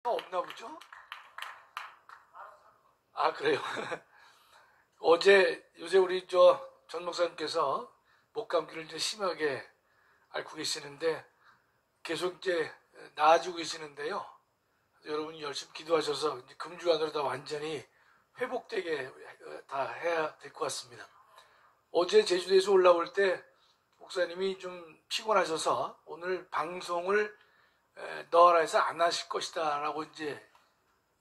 없나 보죠? 아, 그래요? 요새 우리 전 목사님께서 목감기를 이제 심하게 앓고 계시는데 계속 이제 나아지고 계시는데요. 여러분이 열심히 기도하셔서 이제 금주 안으로 다 완전히 회복되게 다 해야 될 것 같습니다. 어제 제주도에서 올라올 때 목사님이 좀 피곤하셔서 오늘 방송을 넣으라 해서 안 하실 것이다 라고 이제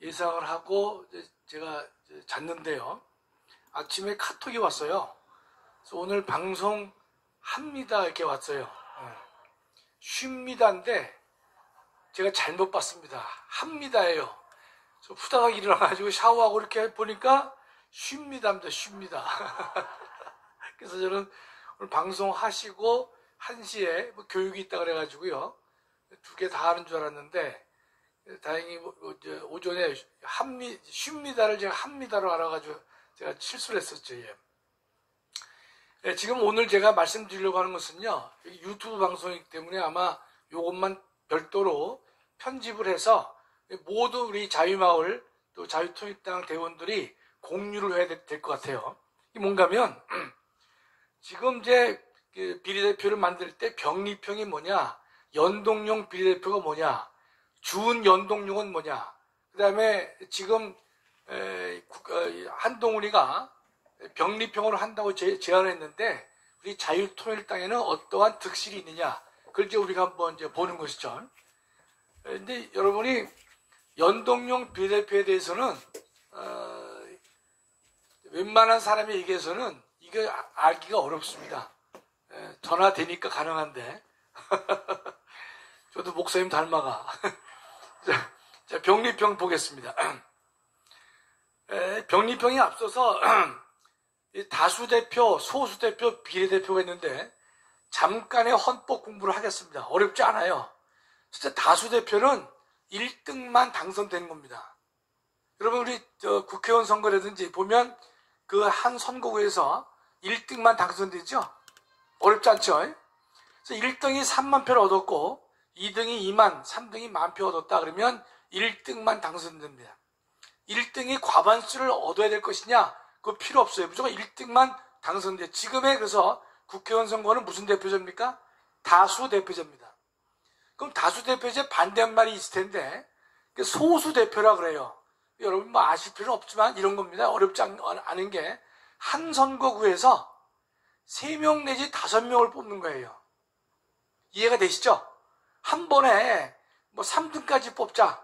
예상을 하고 제가 잤는데요. 아침에 카톡이 왔어요. 그래서 오늘 방송 합니다 이렇게 왔어요. 쉽니다인데 제가 잘못 봤습니다. 합니다예요. 그래서 후다가 일어나가지고 샤워하고 이렇게 보니까 쉽니다입니다. 쉽니다. 그래서 저는 오늘 방송하시고 1시에 뭐 교육이 있다 그래가지고요. 2개 다 하는 줄 알았는데 다행히 오전에 쉽니다를 제가 합니다로 알아가지고 제가 실수를 했었죠. 예, 지금 오늘 제가 말씀드리려고 하는 것은요. 유튜브 방송이기 때문에 아마 이것만 별도로 편집을 해서 모두 우리 자유마을 또 자유통일당 대원들이 공유를 해야 될 것 같아요. 이게 뭔가면 지금 이제 비례대표를 만들 때 병리평이 뭐냐, 연동형 비례대표가 뭐냐, 준연동형은 뭐냐, 그 다음에 지금 한동훈이가 병리평으로 한다고 제안을 했는데 우리 자유통일당에는 어떠한 득실이 있느냐, 그걸 이제 우리가 한번 이제 보는 것이죠. 근데 여러분이 연동형 비례대표에 대해서는 웬만한 사람에 얘기해서는 이게 알기가 어렵습니다. 전화되니까 가능한데 저도 목사님 닮아가. 자, 병리평 보겠습니다. 병리평이 앞서서 다수대표, 소수대표, 비례대표가 있는데 잠깐의 헌법 공부를 하겠습니다. 어렵지 않아요. 진짜 다수대표는 1등만 당선되는 겁니다. 여러분 우리 국회의원 선거라든지 보면 그 한 선거구에서 1등만 당선되죠? 어렵지 않죠? 그래서 1등이 3만 표를 얻었고 2등이 2만, 3등이 10,000표 얻었다 그러면 1등만 당선됩니다. 1등이 과반수를 얻어야 될 것이냐? 그거 필요 없어요. 무조건 1등만 당선돼요. 지금의 그래서 국회의원 선거는 무슨 대표제입니까? 다수대표제입니다. 그럼 다수대표제 반대말이 있을 텐데 소수대표라 그래요. 여러분 뭐 아실 필요는 없지만 이런 겁니다. 어렵지 않은 게 한 선거구에서 3명 내지 5명을 뽑는 거예요. 이해가 되시죠? 한 번에 뭐 3등까지 뽑자,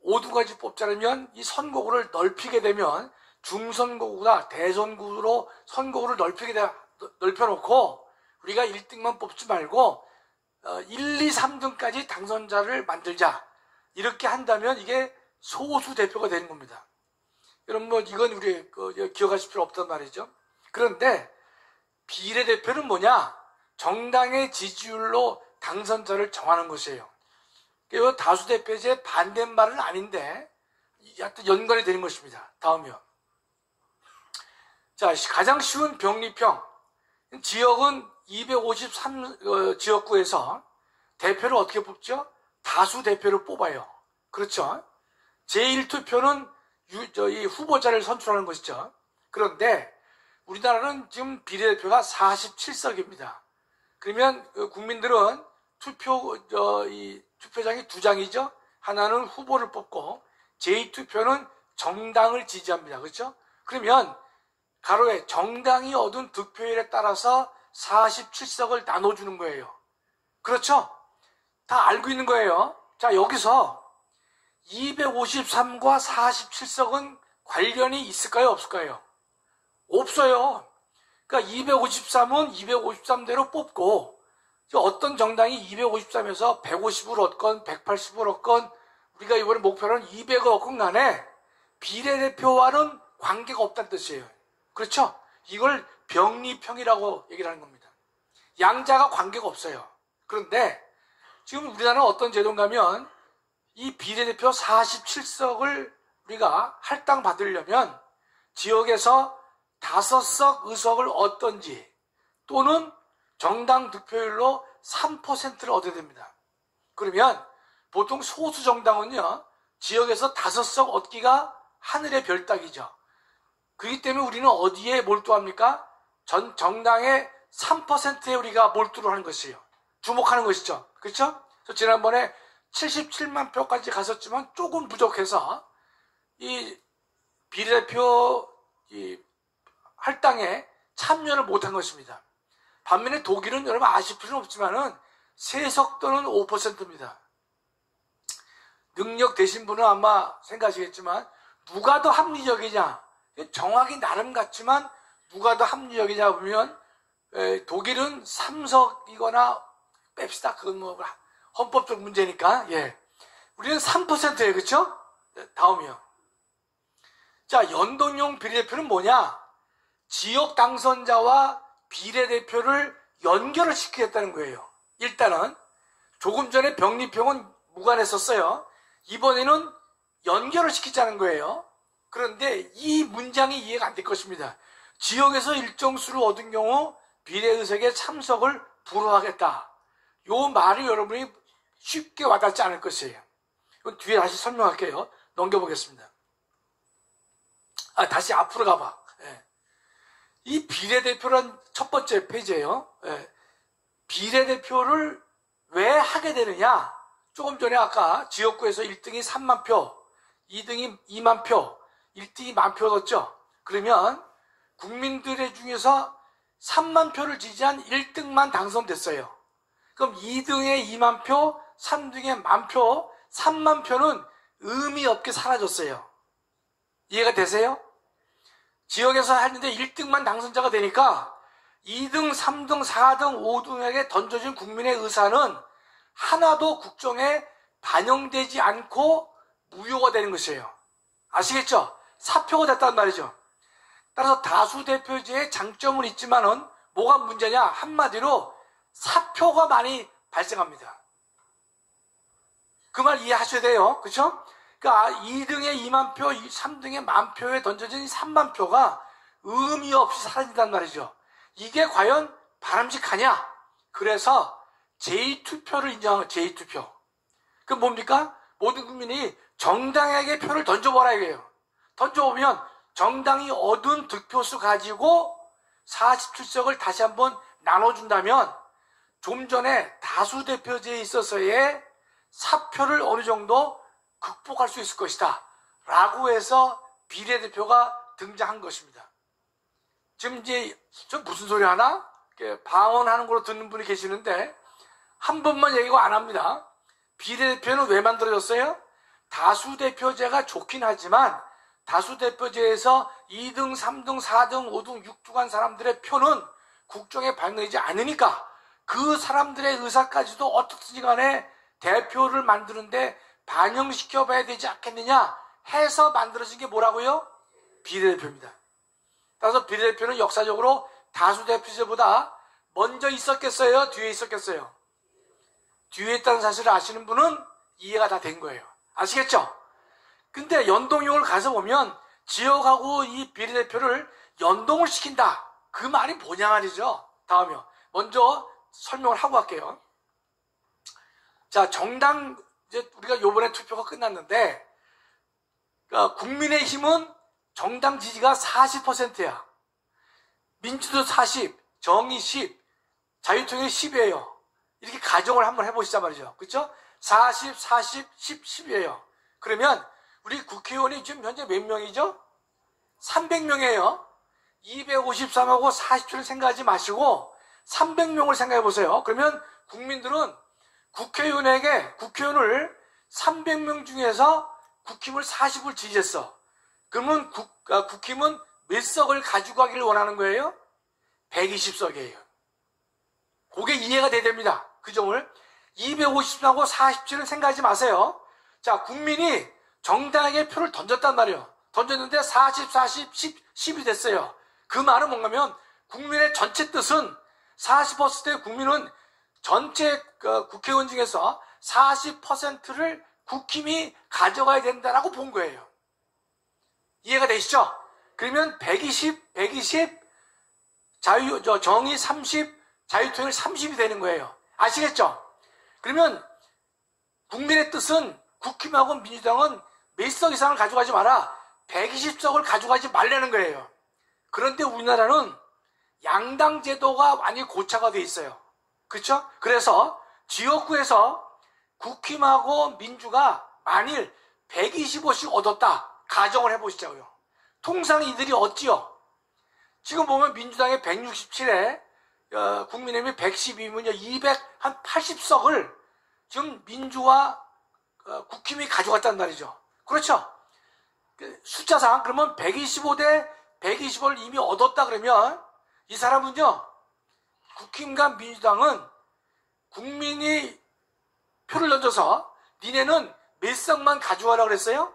5등까지 뽑자면 이 선거구를 넓히게 되면 중선거구나 대선구로 선거구를 넓혀놓고 우리가 1등만 뽑지 말고 1, 2, 3등까지 당선자를 만들자. 이렇게 한다면 이게 소수 대표가 되는 겁니다. 여러분 뭐 이건 우리 기억하실 필요 없단 말이죠. 그런데 비례대표는 뭐냐? 정당의 지지율로 당선자를 정하는 것이에요. 이 다수대표제 반대말은 아닌데 하여튼 연관이 되는 것입니다. 다음이요. 자, 가장 쉬운 병리평. 지역은 253 지역구에서 대표를 어떻게 뽑죠? 다수 대표를 뽑아요. 그렇죠? 제1투표는 이 후보자를 선출하는 것이죠. 그런데 우리나라는 지금 비례대표가 47석입니다. 그러면 국민들은 투표장이 2장이죠. 하나는 후보를 뽑고 제2투표는 정당을 지지합니다. 그렇죠? 그러면 가로에 정당이 얻은 득표율에 따라서 47석을 나눠주는 거예요. 그렇죠? 다 알고 있는 거예요. 자, 여기서 253과 47석은 관련이 있을까요? 없을까요? 없어요. 그러니까 253은 253대로 뽑고 어떤 정당이 253에서 150을 얻건 180을 얻건 우리가 이번에 목표는 200을 얻건 간에 비례대표와는 관계가 없다는 뜻이에요. 그렇죠? 이걸 병리평이라고 얘기를 하는 겁니다. 양자가 관계가 없어요. 그런데 지금 우리나라는 어떤 제도인가 하면 이 비례대표 47석을 우리가 할당받으려면 지역에서 5석 의석을 얻든지 또는 정당 득표율로 3%를 얻어야 됩니다. 그러면 보통 소수 정당은요 지역에서 5석 얻기가 하늘의 별 따기죠. 그렇기 때문에 우리는 어디에 몰두합니까? 전 정당의 3%에 우리가 몰두를 하는 것이에요. 주목하는 것이죠. 그렇죠? 그래서 지난번에 77만 표까지 갔었지만 조금 부족해서 이 비례대표 할당에 참여를 못한 것입니다. 반면에 독일은 여러분 아실 필요는 없지만은 세석 또는 5%입니다. 능력 되신 분은 아마 생각하시겠지만 누가 더 합리적이냐, 정확히 나름 같지만 누가 더 합리적이냐 보면 독일은 3석이거나 뺍시다. 그건 뭐 헌법적 문제니까. 예. 우리는 3%예요. 그렇죠? 다음이요. 자, 연동형 비례대표는 뭐냐? 지역 당선자와 비례대표를 연결을 시키겠다는 거예요. 일단은 조금 전에 병리평은 무관했었어요. 이번에는 연결을 시키자는 거예요. 그런데 이 문장이 이해가 안 될 것입니다. 지역에서 일정 수를 얻은 경우 비례의석에 참석을 불허하겠다. 요 말이 여러분이 쉽게 와닿지 않을 것이에요. 이건 뒤에 다시 설명할게요. 넘겨보겠습니다. 다시 앞으로 가봐. 예. 이 비례대표란 첫 번째 페이지예요. 예. 비례대표를 왜 하게 되느냐? 조금 전에 아까 지역구에서 1등이 3만 표, 2등이 2만 표, 1등이 1만 표 얻었죠? 그러면 국민들 중에서 3만 표를 지지한 1등만 당선됐어요. 그럼 2등에 2만 표, 3등에 1만 표, 3만 표는 의미 없게 사라졌어요. 이해가 되세요? 지역에서 했는데 1등만 당선자가 되니까 2등, 3등, 4등, 5등에게 던져진 국민의 의사는 하나도 국정에 반영되지 않고 무효가 되는 것이에요. 아시겠죠? 사표가 됐단 말이죠. 따라서 다수대표제의 장점은 있지만은 뭐가 문제냐? 한마디로 사표가 많이 발생합니다. 그 말 이해하셔야 돼요. 그렇죠? 그러니까 2등에 2만 표, 3등에 1만 표에 던져진 3만 표가 의미 없이 사라진단 말이죠. 이게 과연 바람직하냐? 그래서 제2투표를 인정한 제2투표. 그럼 뭡니까? 모든 국민이 정당에게 표를 던져보라 이거예요. 던져보면 정당이 얻은 득표수 가지고 47석을 다시 한번 나눠준다면 좀 전에 다수대표제에 있어서의 사표를 어느 정도 극복할 수 있을 것이다 라고 해서 비례대표가 등장한 것입니다. 지금 이제 좀 무슨 소리 하나? 방언하는 걸로 듣는 분이 계시는데 한 번만 얘기가 안 합니다. 비례대표는 왜 만들어졌어요? 다수대표제가 좋긴 하지만 다수대표제에서 2등, 3등, 4등, 5등, 6등 한 사람들의 표는 국정에 반영되지 않으니까 그 사람들의 의사까지도 어떻든지 간에 대표를 만드는데 반영시켜 봐야 되지 않겠느냐 해서 만들어진 게 뭐라고요? 비례대표입니다. 따라서 비례대표는 역사적으로 다수대표제보다 먼저 있었겠어요? 뒤에 있었겠어요? 뒤에 있다는 사실을 아시는 분은 이해가 다 된 거예요. 아시겠죠? 근데 연동형을 가서 보면 지역하고 이 비례대표를 연동을 시킨다. 그 말이 뭐냐 말이죠. 다음이요. 먼저 설명을 하고 갈게요. 자, 정당, 이제 우리가 요번에 투표가 끝났는데, 국민의힘은 정당 지지가 40%야. 민주도 40, 정의 10, 자유통일 10이에요. 이렇게 가정을 한번 해보시자 말이죠. 그렇죠? 40, 40, 10, 10이에요. 그러면 우리 국회의원이 지금 현재 몇 명이죠? 300명이에요. 253하고 47을 생각하지 마시고 300명을 생각해 보세요. 그러면 국민들은 국회의원을 300명 중에서 국힘을 40을 지지했어. 그러면 국힘은 몇 석을 가지고 가기를 원하는 거예요? 120석이에요. 그게 이해가 돼야 됩니다. 그 점을 253하고 47을 생각하지 마세요. 자, 국민이 정당에게 표를 던졌단 말이에요. 던졌는데 40, 40, 10, 10이 됐어요. 그 말은 뭔가면 국민의 전체 뜻은 40%의 국민은 전체 국회의원 중에서 40%를 국힘이 가져가야 된다라고 본 거예요. 이해가 되시죠? 그러면 120, 정의 30, 자유통일 30이 되는 거예요. 아시겠죠? 그러면 국민의 뜻은 국힘하고 민주당은 몇 석 이상을 가져가지 마라. 120석을 가져가지 말라는 거예요. 그런데 우리나라는 양당 제도가 많이 고착화 돼 있어요. 그렇죠? 그래서 지역구에서 국힘하고 민주가 만일 125씩 얻었다. 가정을 해보시자고요. 통상 이들이 얻지요. 지금 보면 민주당이 167에 국민의힘이 112면 280석을 지금 민주와 국힘이 가져갔단 말이죠. 그렇죠? 숫자상 그러면 125대 120을 이미 얻었다 그러면 이 사람은요, 국힘과 민주당은 국민이 표를 던져서 니네는 몇 석만 가져가라 그랬어요?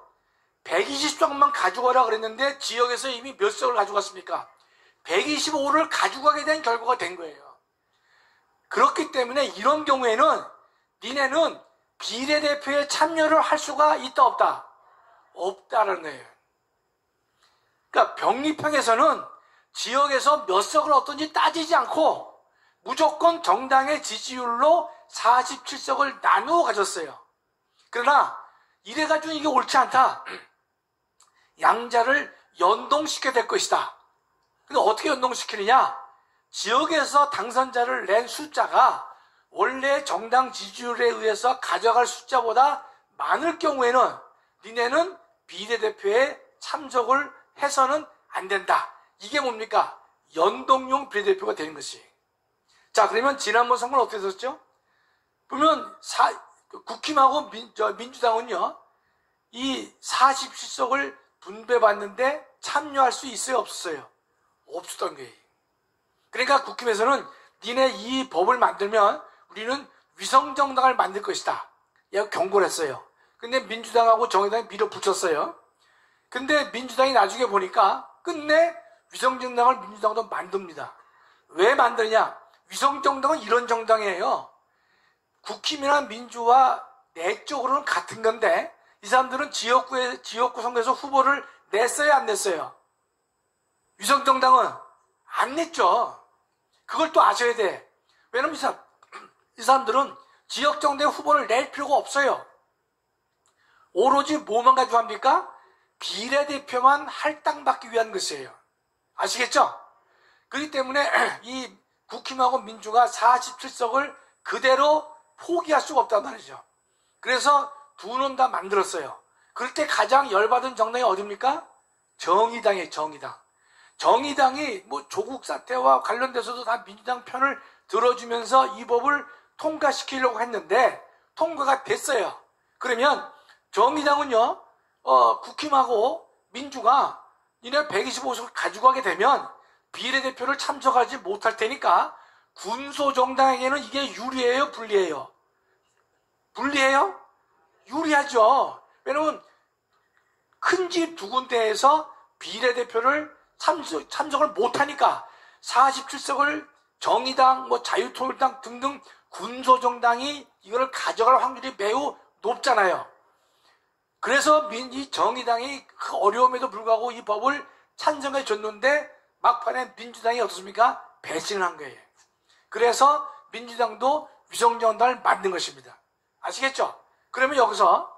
120석만 가져가라 그랬는데 지역에서 이미 몇 석을 가져갔습니까? 125를 가져가게 된 결과가 된 거예요. 그렇기 때문에 이런 경우에는 니네는 비례대표에 참여를 할 수가 있다 없다? 없다는 거예요. 그러니까 병리평에서는 지역에서 몇 석을 얻든지 따지지 않고 무조건 정당의 지지율로 47석을 나누어 가졌어요. 그러나 이래가지고 이게 옳지 않다. 양자를 연동시켜야 될 것이다. 근데 어떻게 연동시키느냐? 지역에서 당선자를 낸 숫자가 원래 정당 지지율에 의해서 가져갈 숫자보다 많을 경우에는 니네는 비례대표에 참석을 해서는 안 된다. 이게 뭡니까? 연동용 비례대표가 되는 것이. 자, 그러면 지난번 선거는 어떻게 됐었죠? 보면 국힘하고 민주당은요, 이 47석을 분배받는데 참여할 수 있어요, 없었어요? 없었던 거예요. 그러니까 국힘에서는 니네 이 법을 만들면 우리는 위성정당을 만들 것이다. 이거 경고를 했어요. 근데 민주당하고 정의당이 밀어붙였어요. 근데 민주당이 나중에 보니까 끝내 위성정당을 민주당도 만듭니다. 왜 만드냐? 위성정당은 이런 정당이에요. 국힘이나 민주와 내적으로는 같은 건데 이 사람들은 지역구 선거에서 후보를 냈어요, 안 냈어요? 위성정당은 안 냈죠. 그걸 또 아셔야 돼. 왜냐면 이 사람들은 지역정당의 후보를 낼 필요가 없어요. 오로지 뭐만 가지고 합니까? 비례대표만 할당받기 위한 것이에요. 아시겠죠? 그렇기 때문에 이 국힘하고 민주가 47석을 그대로 포기할 수가 없단 말이죠. 그래서 두 놈 다 만들었어요. 그럴 때 가장 열받은 정당이 어디입니까? 정의당이에요, 정의당. 정의당이 뭐 조국 사태와 관련돼서도 다 민주당 편을 들어주면서 이 법을 통과시키려고 했는데 통과가 됐어요. 그러면 정의당은요, 국힘하고 민주가 니네 125석을 가져가게 되면 비례대표를 참석하지 못할 테니까 군소정당에게는 이게 유리해요, 불리해요? 불리해요? 유리하죠. 왜냐면 큰 집 두 군데에서 비례대표를 참석을 못하니까 47석을 정의당, 자유통일당 등등 군소정당이 이걸 가져갈 확률이 매우 높잖아요. 그래서 이 정의당이 그 어려움에도 불구하고 이 법을 찬성해 줬는데 막판에 민주당이 어떻습니까? 배신을 한 거예요. 그래서 민주당도 위성정당을 만든 것입니다. 아시겠죠? 그러면 여기서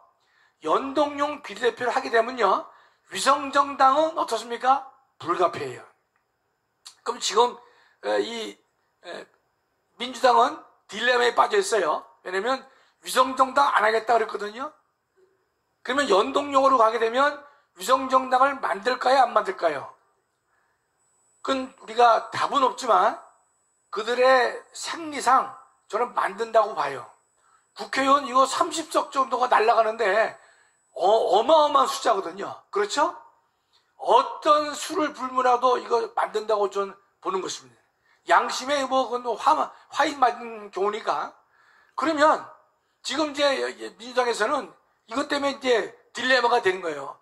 연동용 비례대표를 하게 되면요, 위성정당은 어떻습니까? 불가피해요. 그럼 지금 이 민주당은 딜레마에 빠져 있어요. 왜냐면 위성정당 안 하겠다 그랬거든요. 그러면 연동용으로 가게 되면 위성정당을 만들까요, 안 만들까요? 그건 우리가 답은 없지만 그들의 생리상 저는 만든다고 봐요. 국회의원 이거 30석 정도가 날아가는데 어마어마한 숫자거든요. 그렇죠? 어떤 수를 불문하도 이거 만든다고 저는 보는 것입니다. 양심에 화인 맞은 경우니까. 그러면 지금 이제 민주당에서는 이것 때문에 이제 딜레마가 되는 거예요.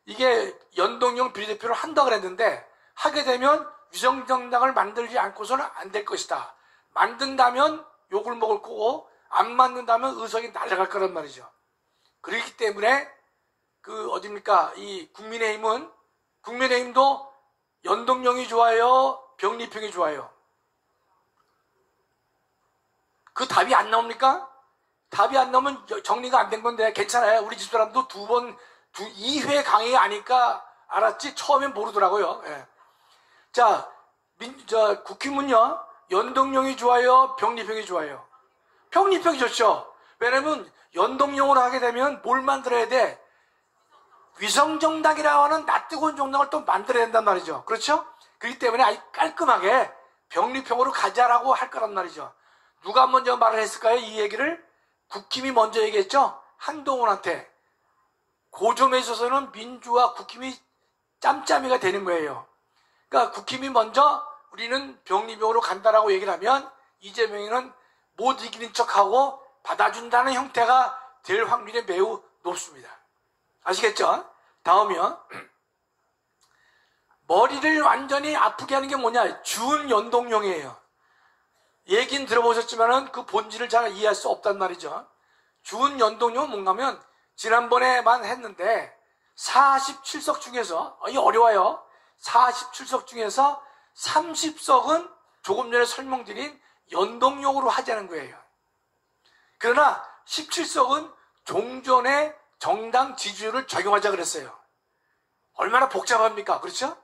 이게 연동형 비례대표를 한다고 그랬는데 하게 되면 위성정당을 만들지 않고서는 안 될 것이다. 만든다면 욕을 먹을 거고 안 만든다면 의석이 날아갈 거란 말이죠. 그렇기 때문에 이 국민의힘도 연동형이 좋아요, 병리평이 좋아요? 그 답이 안 나옵니까? 답이 안 나오면 정리가 안 된 건데 괜찮아요. 우리 집사람도 2회 강의 아니까 알았지 처음엔 모르더라고요. 예. 자, 국힘은요, 연동형이 좋아요, 병립형이 좋아요? 병립형이 좋죠. 왜냐면 연동형으로 하게 되면 뭘 만들어야 돼? 위성정당이라고 하는 낯뜨거운 정당을 또 만들어야 된단 말이죠. 그렇죠? 그렇기 때문에 아주 깔끔하게 병립형으로 가자라고 할 거란 말이죠. 누가 먼저 말을 했을까요? 이 얘기를 국힘이 먼저 얘기했죠. 한동훈한테. 그 점에 있어서는 민주와 국힘이 짬짬이가 되는 거예요. 그러니까 국힘이 먼저 우리는 병립형으로 간다라고 얘기를 하면 이재명이는 못 이기는 척하고 받아준다는 형태가 될 확률이 매우 높습니다. 아시겠죠? 다음이요. 머리를 완전히 아프게 하는 게 뭐냐? 준연동형이에요. 얘긴 들어보셨지만은 그 본질을 잘 이해할 수 없단 말이죠. 준연동형은 뭔가면 지난번에만 했는데 47석 중에서 이게 어려워요. 47석 중에서 30석은 조금 전에 설명드린 연동형으로 하자는 거예요. 그러나 17석은 종전의 정당 지지율을 적용하자 그랬어요. 얼마나 복잡합니까? 그렇죠?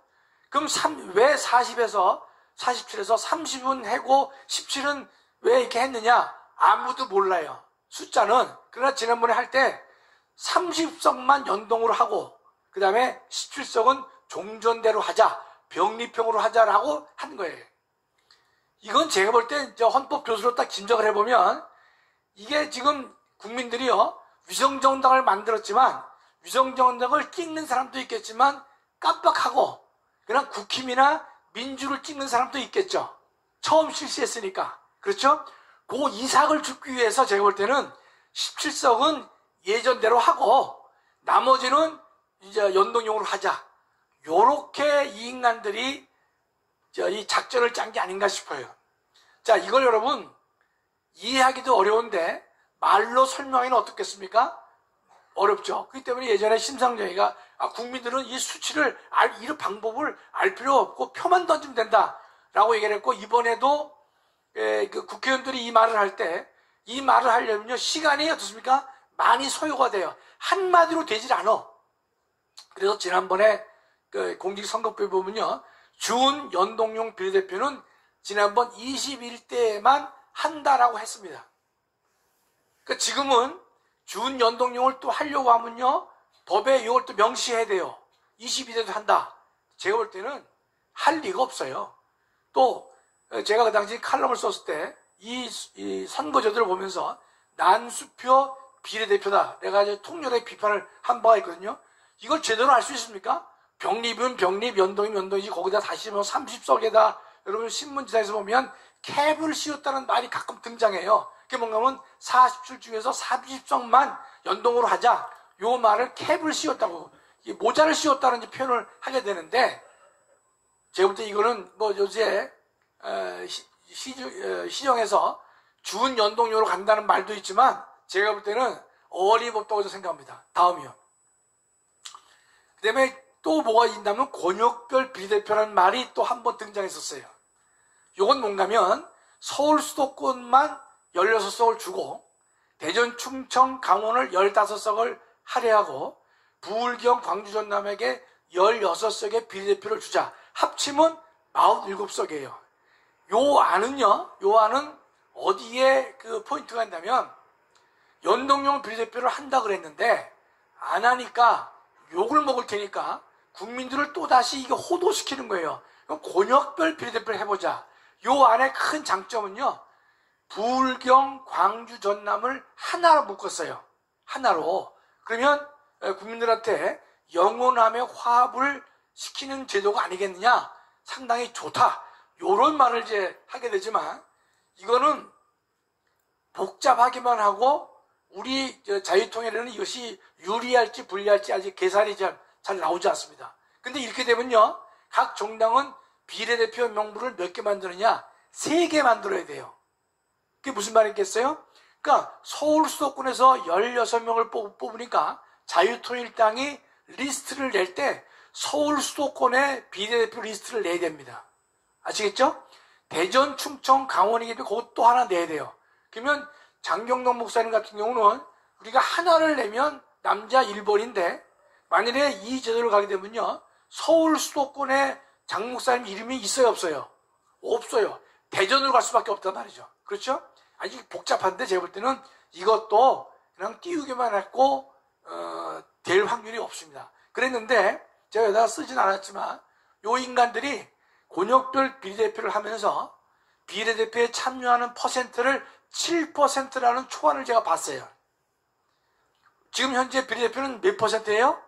그럼 왜 40에서 47에서 30은 해고 17은 왜 이렇게 했느냐? 아무도 몰라요. 숫자는. 그러나 지난번에 할 때 30석만 연동으로 하고 그 다음에 17석은 종전대로 하자, 병립형으로 하자라고 한 거예요. 이건 제가 볼 때 헌법 교수로 딱 짐작을 해보면 이게 지금 국민들이요, 위성정당을 만들었지만 위성정당을 찍는 사람도 있겠지만 깜빡하고 그냥 국힘이나 민주를 찍는 사람도 있겠죠. 처음 실시했으니까. 그렇죠? 그 이삭을 줍기 위해서 제가 볼 때는 17석은 예전대로 하고 나머지는 이제 연동형으로 하자. 요렇게 이 인간들이 이 작전을 짠 게 아닌가 싶어요. 자, 이걸 여러분 이해하기도 어려운데 말로 설명하기는 어떻겠습니까? 어렵죠. 그렇기 때문에 예전에 심상정이가 국민들은 이 수치를 이런 방법을 알 필요 없고 표만 던지면 된다라고 얘기를 했고, 이번에도 그 국회의원들이 이 말을 할 때 이 말을 하려면요 시간이 어떻습니까? 많이 소요가 돼요. 한마디로 되질 않아. 그래서 지난번에 그 공직선거법에 보면요, 준연동형 비례대표는 지난번 21대에만 한다라고 했습니다. 그러니까 지금은 준연동형을 또 하려고 하면요 법에 이걸 또 명시해야 돼요. 22대도 한다. 제가 볼 때는 할 리가 없어요. 또 제가 그 당시 칼럼을 썼을 때 이 선거제도를 보면서 난수표 비례대표다, 내가 이제 통렬하게 비판을 한 바가 있거든요. 이걸 제대로 알 수 있습니까? 병립은 병립, 연동이면 연동이지 거기다 다시 뭐 30석에다 여러분 신문지사에서 보면 캡을 씌웠다는 말이 가끔 등장해요. 그게 뭔가 하면 47 중에서 30석만 연동으로 하자, 요 말을 캡을 씌웠다고, 모자를 씌웠다는 표현을 하게 되는데, 제가 볼 때 이거는 뭐 요새 시정에서 준연동형으로 간다는 말도 있지만 제가 볼 때는 어림없다고 생각합니다. 다음이요. 그 다음에 또 뭐가 있냐면 권역별 비례대표라는 말이 또 한 번 등장했었어요. 이건 뭔가면 서울 수도권만 16석을 주고 대전, 충청, 강원을 15석을 할애하고 부울경, 광주, 전남에게 16석의 비례대표를 주자. 합치면 47석이에요. 요 안은 어디에 그 포인트가 있냐면 연동형 비례대표를 한다 그랬는데 안 하니까 욕을 먹을 테니까 국민들을 또다시 이게 호도시키는 거예요. 그럼 권역별 비례대표를 해보자. 요 안에 큰 장점은요, 부울경, 광주, 전남을 하나로 묶었어요. 하나로. 그러면 국민들한테 영원함의 화합을 시키는 제도가 아니겠느냐, 상당히 좋다, 요런 말을 이제 하게 되지만 이거는 복잡하기만 하고 우리 자유통일에는 이것이 유리할지 불리할지 아직 계산이 잘 나오지 않습니다. 근데 이렇게 되면요, 각 정당은 비례대표 명부를 몇 개 만드느냐? 3개 만들어야 돼요. 그게 무슨 말이겠어요? 그러니까 서울 수도권에서 16명을 뽑으니까 자유통일당이 리스트를 낼 때 서울 수도권의 비례대표 리스트를 내야 됩니다. 아시겠죠? 대전, 충청, 강원이기 때문에 그것도 하나 내야 돼요. 그러면 장경동 목사님 같은 경우는 우리가 하나를 내면 남자 1번인데 만일에 이 제도를 가게 되면요, 서울 수도권에 장 목사님 이름이 있어요, 없어요? 없어요. 대전으로 갈 수밖에 없단 말이죠. 그렇죠? 아주 복잡한데 제가 볼 때는 이것도 그냥 띄우기만 했고 될 확률이 없습니다. 그랬는데 제가 여기다가 쓰진 않았지만 요 인간들이 곤역별 비례대표를 하면서 비례대표에 참여하는 퍼센트를 7%라는 초안을 제가 봤어요. 지금 현재 비례대표는 몇 퍼센트예요?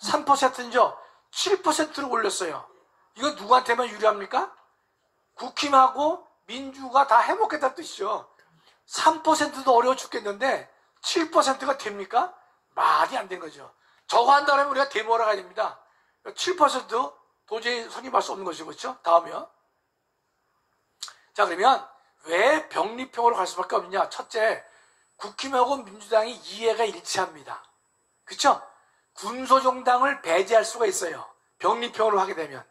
3%인죠. 7%로 올렸어요. 이거 누구한테만 유리합니까? 국힘하고 민주가 다 해먹겠다는 뜻이죠. 3%도 어려워 죽겠는데 7%가 됩니까? 말이 안 된 거죠. 저거 한다면 우리가 데모하러 가야 됩니다. 7% 도저히 성립할 수 없는 것이죠. 그렇죠? 다음이요. 자, 그러면 왜 병립형으로 갈 수밖에 없느냐? 첫째, 국힘하고 민주당이 이해가 일치합니다. 그렇죠? 군소정당을 배제할 수가 있어요. 병립형으로 하게 되면.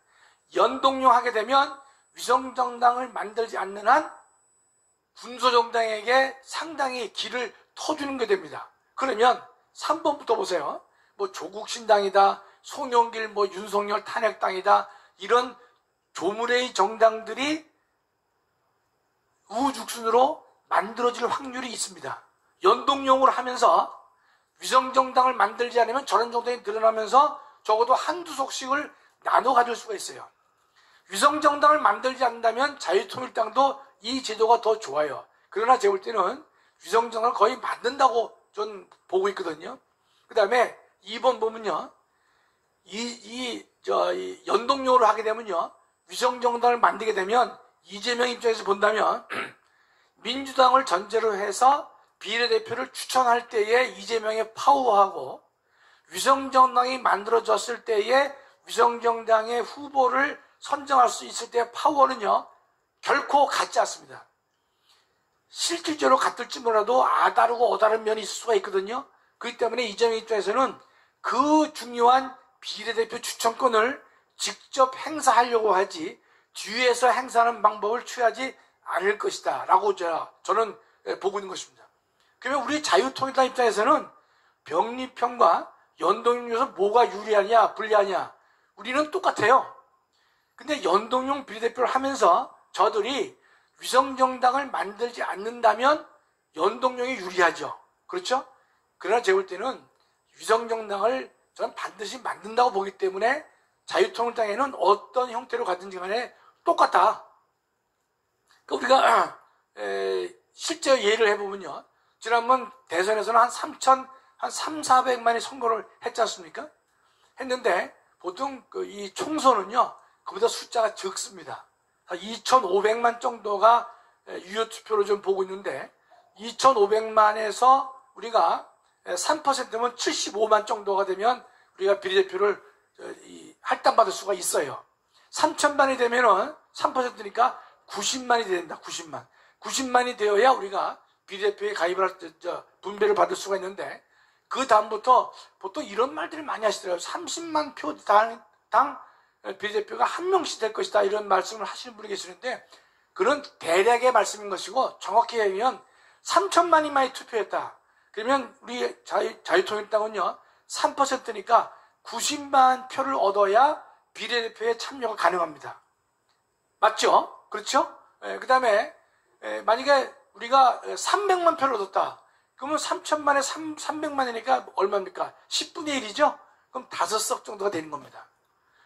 연동형 하게 되면 위성정당을 만들지 않는 한 군소정당에게 상당히 길을 터주는 게 됩니다. 그러면 3번부터 보세요. 뭐 조국신당이다, 송영길, 뭐 윤석열 탄핵당이다, 이런 조물의 정당들이 우후죽순으로 만들어질 확률이 있습니다. 연동형으로 하면서 위성정당을 만들지 않으면 저런 정당이 늘어나면서 적어도 한두 석씩을 나눠 가질 수가 있어요. 위성정당을 만들지 않는다면 자유통일당도 이 제도가 더 좋아요. 그러나 제가 볼 때는 위성정당을 거의 만든다고 전 보고 있거든요. 그 다음에 2번 보면요. 이 연동형으로 하게 되면요. 위성정당을 만들게 되면 이재명 입장에서 본다면 민주당을 전제로 해서 비례대표를 추천할 때에 이재명의 파워하고 위성정당이 만들어졌을 때에 위성정당의 후보를 선정할 수 있을 때의 파워는요, 결코 같지 않습니다. 실질적으로 같을지 몰라도 아다르고 어다른 면이 있을 수가 있거든요. 그렇기 때문에 이재명 입장에서는 그 중요한 비례대표 추천권을 직접 행사하려고 하지 뒤에서 행사하는 방법을 취하지 않을 것이다 라고 저는 보고 있는 것입니다. 그러면 우리 자유통일당 입장에서는 병립형과 연동형 중에서 뭐가 유리하냐 불리하냐, 우리는 똑같아요. 근데 연동형 비례대표를 하면서 저들이 위성정당을 만들지 않는다면 연동형이 유리하죠. 그렇죠? 그러나 제가 볼 때는 위성정당을 저는 반드시 만든다고 보기 때문에 자유통일당에는 어떤 형태로 가든지 간에 똑같다. 그러니까 우리가 실제 예를 해보면요. 지난번 대선에서는 한 3,400만이 선거를 했지 않습니까? 했는데 보통 이 총선은요, 그보다 숫자가 적습니다. 2,500만 정도가 유효투표로 좀 보고 있는데 2,500만에서 우리가 3%면 75만 정도가 되면 우리가 비례대표를 할당받을 수가 있어요. 3,000만이 되면은 3%니까 90만이 된다. 90만이 되어야 우리가 비례대표에 가입을 분배를 받을 수가 있는데, 그 다음부터 보통 이런 말들을 많이 하시더라고요. 30만 표 당 비례대표가 한 명씩 될 것이다, 이런 말씀을 하시는 분이 계시는데, 그런 대략의 말씀인 것이고, 정확히 얘기하면 3천만이만이 투표했다. 그러면 우리 자유통일당은요 3%니까 90만 표를 얻어야 비례대표에 참여가 가능합니다. 맞죠? 그렇죠? 그 다음에 만약에 우리가 300만 표를 얻었다. 그러면 3천만에 300만이니까 얼마입니까? 10분의 1이죠? 그럼 5석 정도가 되는 겁니다.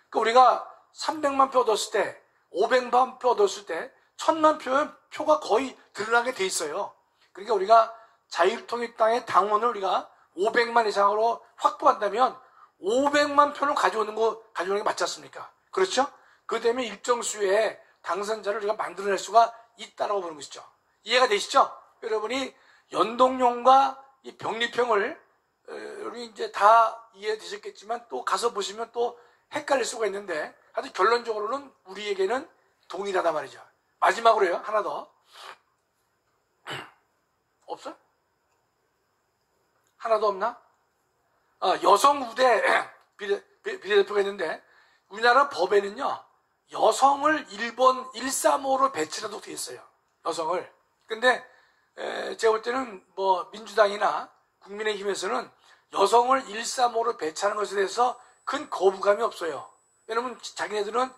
그러니까 우리가 300만 표 얻었을 때, 500만 표 얻었을 때 1000만 표가 거의 드러나게 돼 있어요. 그러니까 우리가 자유통일당의 당원을 우리가 500만 이상으로 확보한다면 500만 표를 가져오는 게 맞지 않습니까? 그렇죠? 그 때문에 일정 수의 당선자를 우리가 만들어낼 수가 있다라고 보는 것이죠. 이해가 되시죠? 여러분이 연동형과 이 병립형을 우리 이제 다 이해되셨겠지만 또 가서 보시면 또 헷갈릴 수가 있는데, 하여튼 결론적으로는 우리에게는 동일하단 말이죠. 마지막으로요, 하나 더. 없어? 하나도 없나? 여성 우대 비례대표가 있는데, 우리나라 법에는요, 여성을 1번 135로 배치라도 되어 있어요. 여성을. 근데 제가 볼 때는 뭐 민주당이나 국민의힘에서는 여성을 135로 배치하는 것에 대해서 큰 거부감이 없어요. 왜냐면 자기네들은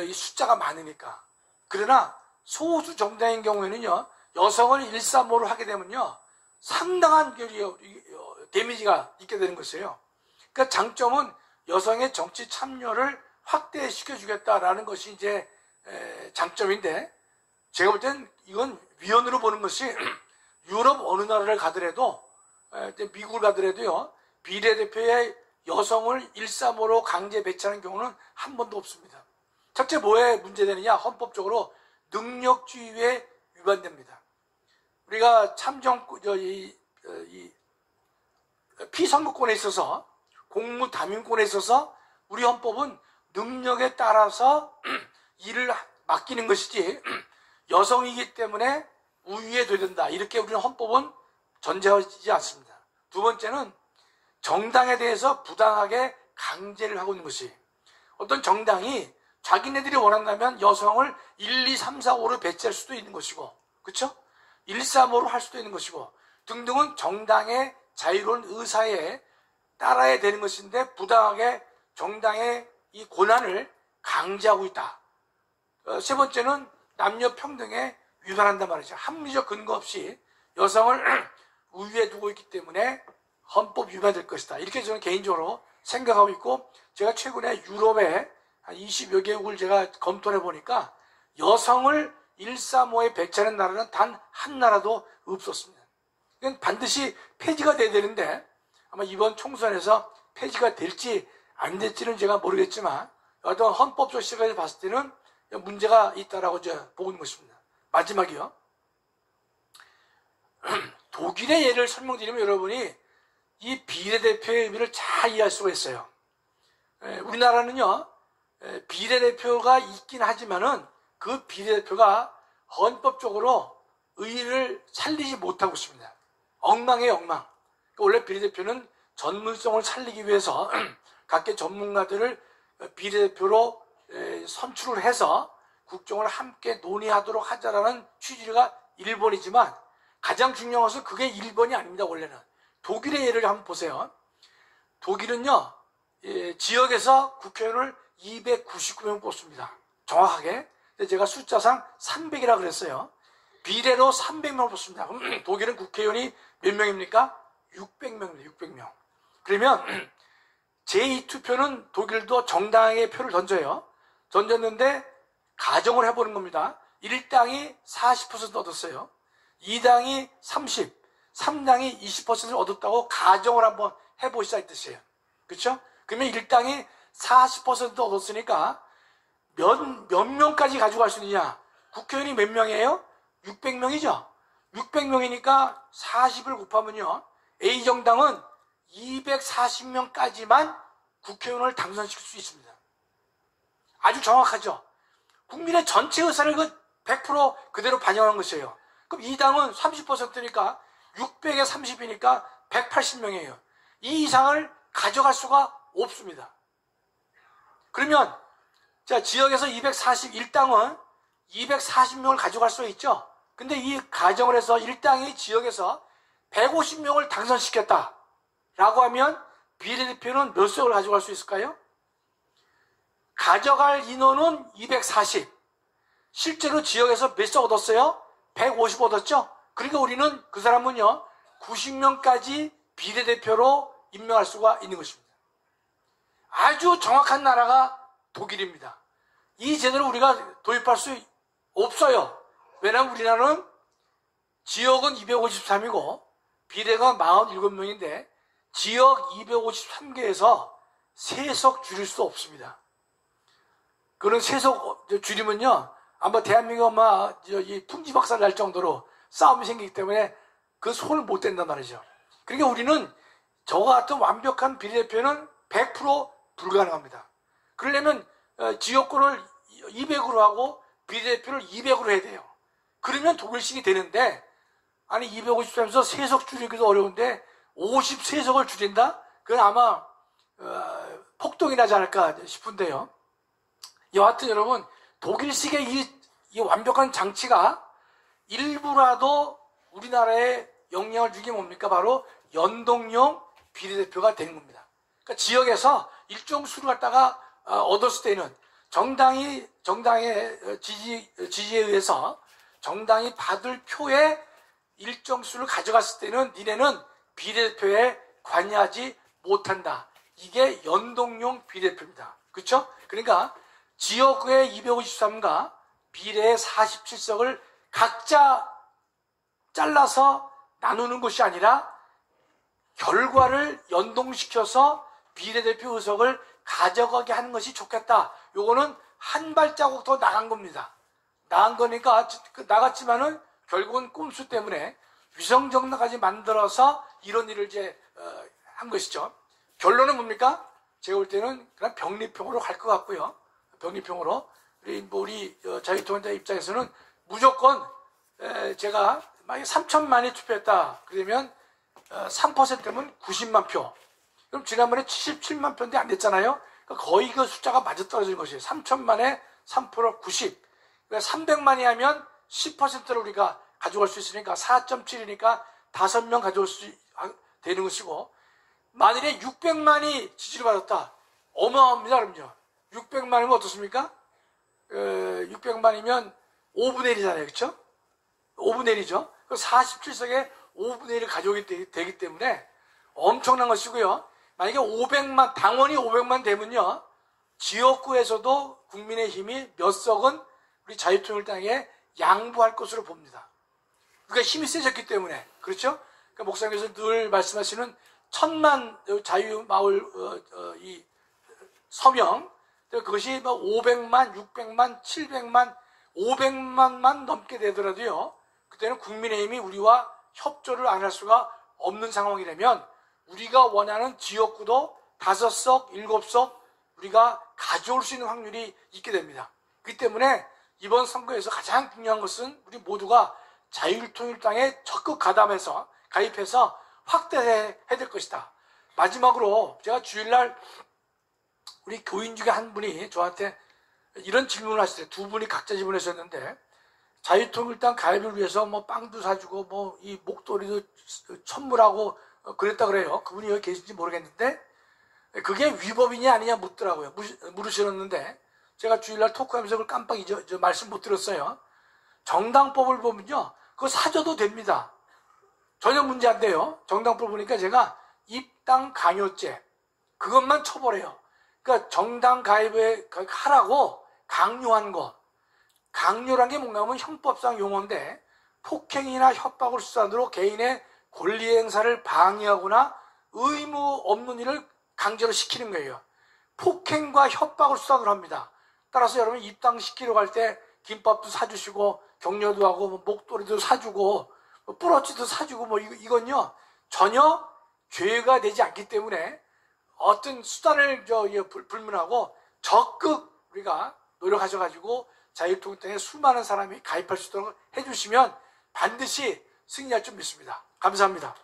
이 숫자가 많으니까. 그러나 소수 정당인 경우에는요, 여성을 135로 하게 되면요, 상당한 데미지가 있게 되는 것이에요. 그러니까 장점은 여성의 정치 참여를 확대시켜 주겠다라는 것이 이제 장점인데, 제가 볼 땐 이건 위헌으로 보는 것이 유럽 어느 나라를 가더라도, 미국을 가더라도요, 비례대표의 여성을 135로 강제 배치하는 경우는 한 번도 없습니다. 첫째 뭐에 문제되느냐? 헌법적으로 능력주의에 위반됩니다. 우리가 피선거권에 있어서, 공무담임권에 있어서 우리 헌법은 능력에 따라서 일을 맡기는 것이지 여성이기 때문에 우위에 둬야 된다, 이렇게 우리는 헌법은 전제하지 않습니다. 두 번째는 정당에 대해서 부당하게 강제를 하고 있는 것이, 어떤 정당이 자기네들이 원한다면 여성을 1, 2, 3, 4, 5로 배치할 수도 있는 것이고, 그렇죠? 1, 3, 5로 할 수도 있는 것이고 등등은 정당의 자유로운 의사에 따라야 되는 것인데, 부당하게 정당의 이 권한을 강제하고 있다. 세 번째는 남녀 평등에 위반한단 말이죠. 합리적 근거 없이 여성을 우위에 두고 있기 때문에 헌법 위반될 것이다, 이렇게 저는 개인적으로 생각하고 있고, 제가 최근에 유럽에 한 20여 개국을 제가 검토해 보니까 여성을 135에 배치하는 나라는 단 한 나라도 없었습니다. 이건 반드시 폐지가 돼야 되는데, 아마 이번 총선에서 폐지가 될지 안 될지는 제가 모르겠지만, 어떤 헌법적 시각에서 봤을 때는 문제가 있다라고 제가 보고 있는 것입니다. 마지막이요. 독일의 예를 설명드리면 여러분이 이 비례대표의 의미를 잘 이해할 수가 있어요. 우리나라는요, 비례대표가 있긴 하지만은 그 비례대표가 헌법적으로 의의를 살리지 못하고 있습니다. 엉망이에요, 엉망. 원래 비례대표는 전문성을 살리기 위해서 각계 전문가들을 비례대표로 선출을 해서 국정을 함께 논의하도록 하자라는 취지가 1번이지만, 가장 중요한 것은 그게 1번이 아닙니다. 원래는 독일의 예를 한번 보세요. 독일은요, 지역에서 국회의원을 299명 뽑습니다. 정확하게. 제가 숫자상 300이라 그랬어요. 비례로 300명을 뽑습니다. 그럼 독일은 국회의원이 몇 명입니까? 600명입니다. 600명. 그러면 제2투표는 독일도 정당의 표를 던져요. 던졌는데 가정을 해보는 겁니다. 1당이 40% 얻었어요. 2당이 30, 3당이 20%를 얻었다고 가정을 한번 해보시자 이 뜻이에요. 그렇죠? 그러면 1당이 40% 얻었으니까 몇 명까지 가져갈 수 있느냐? 국회의원이 몇 명이에요? 600명이죠. 600명이니까 40을 곱하면요, A정당은 240명까지만 국회의원을 당선시킬 수 있습니다. 아주 정확하죠. 국민의 전체 의사를 100% 그대로 반영한 것이에요. 그럼 이 당은 30%니까 600에 30이니까 180명이에요. 이 이상을 가져갈 수가 없습니다. 그러면 자, 지역에서 241당은 240명을 가져갈 수가 있죠. 근데 이 가정을 해서 1당이 지역에서 150명을 당선시켰다 라고 하면 비례대표는 몇 석을 가져갈 수 있을까요? 가져갈 인원은 240. 실제로 지역에서 몇 석 얻었어요? 150 얻었죠? 그러니까 우리는 그 사람은요, 90명까지 비례대표로 임명할 수가 있는 것입니다. 아주 정확한 나라가 독일입니다. 이 제도를 우리가 도입할 수 없어요. 왜냐하면 우리나라는 지역은 253이고 비례가 47명인데 지역 253개에서 3석 줄일 수 없습니다. 그런 3석 줄이면요, 아마 대한민국 이 풍지박살 날 정도로 싸움이 생기기 때문에 그 손을 못 댄단 말이죠. 그러니까 우리는 저와 같은 완벽한 비례대표는 100% 불가능합니다. 그러려면 지역구를 200으로 하고 비례대표를 200으로 해야 돼요. 그러면 독일식이 되는데, 아니 253에서 3석 줄이기도 어려운데 53석을 줄인다? 그건 아마 폭동이 나지 않을까 싶은데요. 여하튼 여러분, 독일식의 이 완벽한 장치가 일부라도 우리나라에 영향을 주게 뭡니까? 바로 연동형 비례대표가 되는 겁니다. 그러니까 지역에서 일정 수를 갖다가 얻었을 때는 정당의 지지에 의해서 정당이 받을 표의 일정 수를 가져갔을 때는 니네는 비례대표에 관여하지 못한다. 이게 연동형 비례대표입니다. 그렇죠? 그러니까 지역의 253과 비례의 47석을 각자 잘라서 나누는 것이 아니라 결과를 연동시켜서 비례대표 의석을 가져가게 하는 것이 좋겠다. 요거는 한 발자국 더 나간 겁니다. 나간 거니까 나갔지만은 결국은 꼼수 때문에 위성정당까지 만들어서 이런 일을 이제 한 것이죠. 결론은 뭡니까? 제가 볼 때는 그냥 병리평으로 갈 것 같고요. 병리평으로 우리 자유통일당 입장에서는 무조건 제가 만약에 3천만이 투표했다 그러면 3%면 90만 표. 그럼 지난번에 77만 표인데 안 됐잖아요. 그러니까 거의 그 숫자가 맞아떨어지는 것이에요. 3천만에 3% 90. 그러니까 300만이 하면 10%를 우리가 가져갈 수 있으니까 4.7이니까 5명 가져올 수 되는 것이고, 만일에 600만이 지지를 받았다. 어마어마합니다. 그럼요. 600만이면 어떻습니까? 600만이면 5분의 1이잖아요. 그렇죠? 5분의 1이죠. 47석에 5분의 1을 가져오게 되기 때문에 엄청난 것이고요. 만약에 500만, 당원이 500만 되면요, 지역구에서도 국민의힘이 몇 석은 우리 자유통일당에 양보할 것으로 봅니다. 그러니까 힘이 세졌기 때문에. 그렇죠? 그러니까 목사님께서 늘 말씀하시는 1000만 자유마을 이 서명, 그것이 500만, 600만, 700만, 500만만 넘게 되더라도요, 그때는 국민의힘이 우리와 협조를 안 할 수가 없는 상황이라면 우리가 원하는 지역구도 5석, 7석 우리가 가져올 수 있는 확률이 있게 됩니다. 그렇기 때문에 이번 선거에서 가장 중요한 것은 우리 모두가 자유통일당에 적극 가입해서 확대해야 될 것이다. 마지막으로 제가 주일날 우리 교인 중에 한 분이 저한테 이런 질문을 하시더래요. 두 분이 각자 질문하셨는데, 자유통일당 가입을 위해서 뭐 빵도 사주고 뭐 이 목도리도 선물하고 그랬다 그래요. 그분이 여기 계신지 모르겠는데 그게 위법이냐 아니냐 묻더라고요. 물으셨는데 제가 주일날 토크하면서 그걸 깜빡 말씀 못 드렸어요. 정당법을 보면요, 그거 사줘도 됩니다. 전혀 문제 안 돼요. 정당법 보니까 제가 입당 강요죄 그것만 처벌해요. 그러니까 정당 가입에 하라고 강요한 거. 강요란 게 뭔가 하면 형법상 용어인데, 폭행이나 협박을 수단으로 개인의 권리 행사를 방해하거나 의무 없는 일을 강제로 시키는 거예요. 폭행과 협박을 수단으로 합니다. 따라서 여러분 입당시키러 갈 때 김밥도 사주시고 격려도 하고 뭐 목도리도 사주고 뭐 뿌러치도 사주고 뭐 이건요 전혀 죄가 되지 않기 때문에 어떤 수단을 불문하고 적극 우리가 노력하셔가지고 자유통일당에 수많은 사람이 가입할 수 있도록 해주시면 반드시 승리할 줄 믿습니다. 감사합니다.